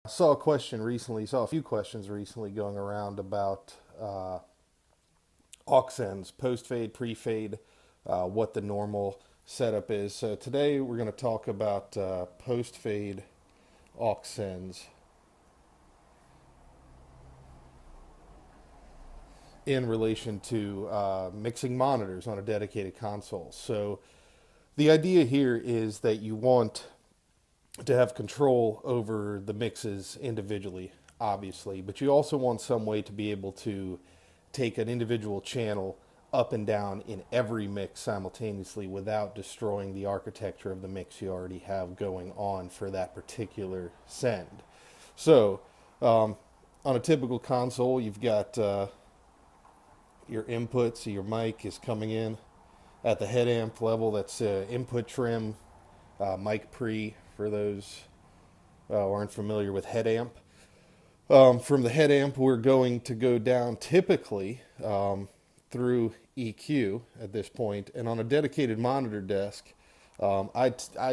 Saw a question recently, saw a few questions recently going around about aux ends, post fade, pre fade, what the normal setup is. So today we're going to talk about post fade aux ends in relation to mixing monitors on a dedicated console. So the idea here is that you want to have control over the mixes individually, obviously, but you also want some way to be able to take an individual channel up and down in every mix simultaneously without destroying the architecture of the mix you already have going on for that particular send. So, on a typical console, you've got your input, so your mic is coming in at the head amp level. That's input trim, mic pre for those who aren't familiar with head amp. From the head amp, we're going to go down typically through EQ at this point, and on a dedicated monitor desk, I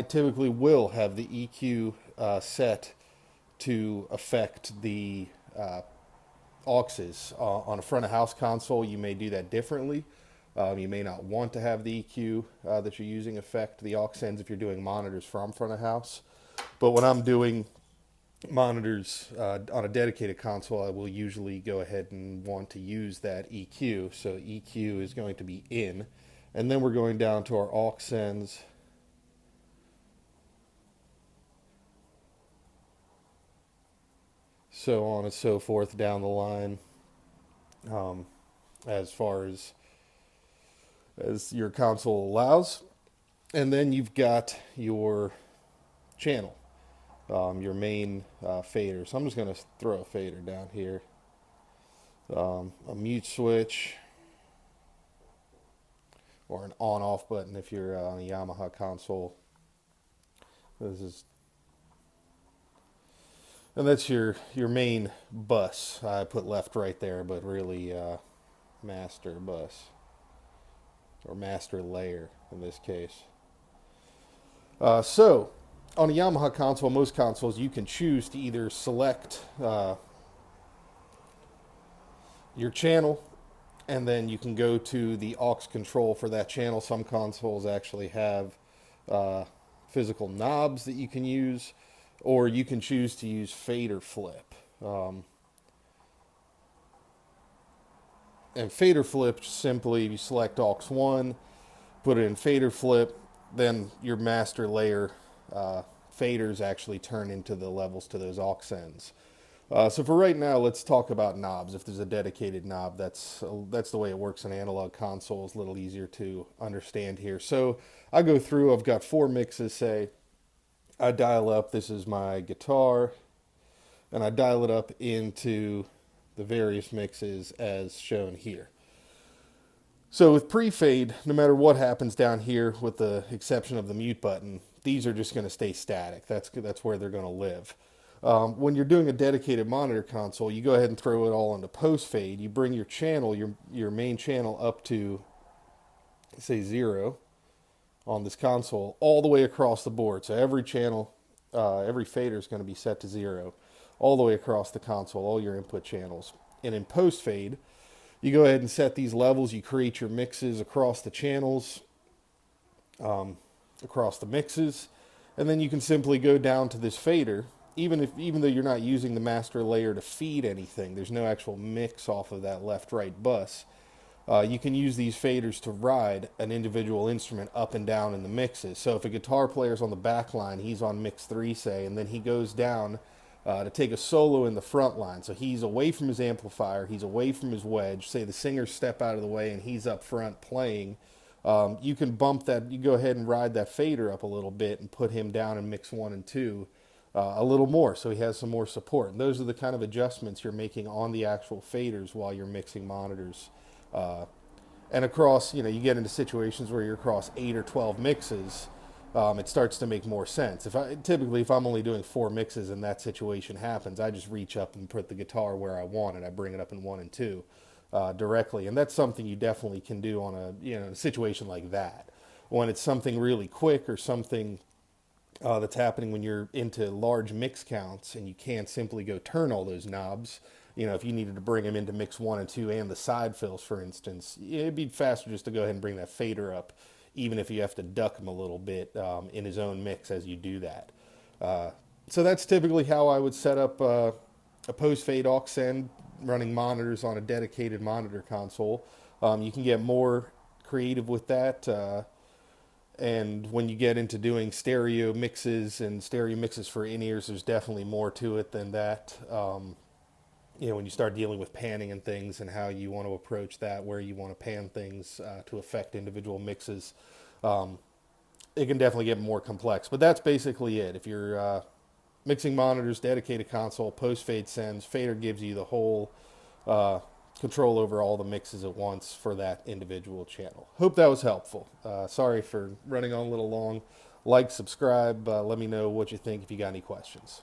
typically will have the EQ set to affect the auxes. On a front of house console, you may do that differently. You may not want to have the EQ that you're using affect the aux ends if you're doing monitors from front of house. But when I'm doing monitors on a dedicated console, I will usually go ahead and want to use that EQ. So EQ is going to be in, and then we're going down to our aux ends. So on and so forth down the line, as far as your console allows. And then you've got your channel, your main fader. So I'm just going to throw a fader down here, a mute switch, or an on-off button if you're on a Yamaha console. This is, and that's your main bus. I put left right there, but really master bus, or master layer in this case. So on a Yamaha console, most consoles, you can choose to either select your channel, and then you can go to the aux control for that channel. Some consoles actually have physical knobs that you can use, or you can choose to use fade or flip. And fader flip, simply you select aux 1, put it in fader flip, then your master layer faders actually turn into the levels to those aux ends. So for right now, let's talk about knobs. If there's a dedicated knob, that's the way it works in analog consoles. A little easier to understand here. So I go through. I've got 4 mixes. Say I dial up. This is my guitar, and I dial it up into the various mixes as shown here. So with pre-fade, no matter what happens down here, with the exception of the mute button, these are just going to stay static. That's where they're going to live. When you're doing a dedicated monitor console, you go ahead and throw it all into post fade. You bring your channel, your main channel, up to, say, 0 on this console, all the way across the board. So every channel, every fader is going to be set to 0, all the way across the console, all your input channels. And in post fade, you go ahead and set these levels. You create your mixes across the channels, across the mixes, and then you can simply go down to this fader. Even though you're not using the master layer to feed anything, there's no actual mix off of that left-right bus. You can use these faders to ride an individual instrument up and down in the mixes. So if a guitar player's on the back line, he's on mix 3, say, and then he goes down to take a solo in the front line. So he's away from his amplifier, he's away from his wedge. Say the singers step out of the way and he's up front playing. You can bump that, you go ahead and ride that fader up a little bit and put him down in mix 1 and 2. A little more, so he has some more support. And those are the kind of adjustments you're making on the actual faders while you're mixing monitors. And across, you get into situations where you're across 8 or 12 mixes, it starts to make more sense. If I'm only doing 4 mixes and that situation happens, I just reach up and put the guitar where I want it. I bring it up in 1 and 2 directly, and that's something you definitely can do on a situation like that. When it's something really quick or something that's happening when you're into large mix counts and you can't simply go turn all those knobs. You know, if you needed to bring them into mix 1 and 2 and the side fills, for instance, it'd be faster just to go ahead and bring that fader up, even if you have to duck him a little bit in his own mix as you do that. Uh, so that's typically how I would set up a post fade aux send running monitors on a dedicated monitor console. You can get more creative with that. And when you get into doing stereo mixes for in-ears, there's definitely more to it than that. You know, when you start dealing with panning and things and how you want to approach that, where you want to pan things to affect individual mixes, um, it can definitely get more complex. But that's basically it. If you're mixing monitors, dedicated console, post fade sends, fader gives you the whole uh, control over all the mixes at once for that individual channel. Hope that was helpful. Sorry for running on a little long. Like, subscribe, let me know what you think if you got any questions.